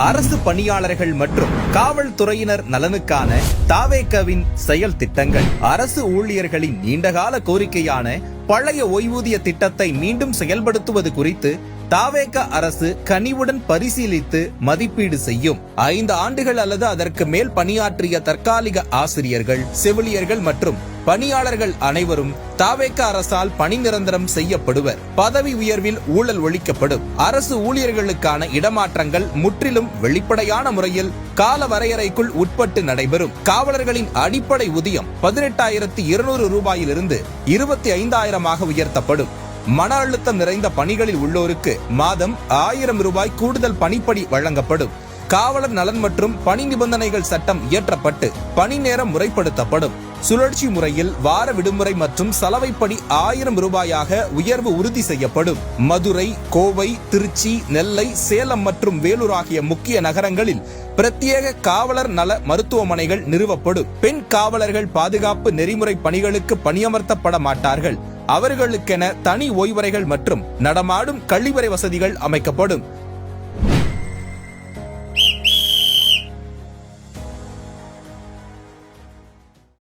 அரசு பணியாளர்கள் மற்றும் காவல்துறையினர் நலனுக்கான தாவேகவின் செயல் திட்டங்கள். அரசு ஊழியர்களின் நீண்டகால கோரிக்கையான பழைய ஓய்வூதிய திட்டத்தை மீண்டும் செயல்படுத்துவது குறித்து தாவேக அரசு கனிவுடன் பரிசீலித்து மதிப்பீடு செய்யும். 5 ஆண்டுகள் அல்லது அதற்கு மேல் பணியாற்றிய தற்காலிக ஆசிரியர்கள், செவிலியர்கள் மற்றும் பணியாளர்கள் அனைவரும் தாவேக அரசால் பணி நிரந்தரம் செய்யப்படுவர். பதவி உயர்வில் ஊழல் ஒழிக்கப்படும். அரசு ஊழியர்களுக்கான இடமாற்றங்கள் முற்றிலும் வெளிப்படையான முறையில் கால வரையறைக்குள் உட்பட்டு நடைபெறும். காவலர்களின் அடிப்படை ஊதியம் 18,200 ரூபாயிலிருந்து 25,000 உயர்த்தப்படும். மன அழுத்தம் நிறைந்த பணிகளில் உள்ளோருக்கு மாதம் 1000 ரூபாய் கூடுதல் பணிப்படி வழங்கப்படும். காவலர் நலன் மற்றும் பணி நிபந்தனைகள் சட்டம் இயற்றப்பட்டு பணி நேரம் முறைப்படுத்தப்படும். சுழற்சி முறையில் வார விடுமுறை மற்றும் சலவைப்படி 1000 ரூபாயாக உயர்வு உறுதி செய்யப்படும். மதுரை, கோவை, திருச்சி, நெல்லை, சேலம் மற்றும் வேலூர் ஆகிய முக்கிய நகரங்களில் பிரத்யேக காவலர் நல மருத்துவமனைகள் நிறுவப்படும். பெண் காவலர்கள் பாதுகாப்பு நெறிமுறை பணிகளுக்கு பணியமர்த்தப்பட மாட்டார்கள். அவர்களுக்கென தனி ஓய்வறைகள் மற்றும் நடமாடும் கழிவறை வசதிகள் அமைக்கப்படும்.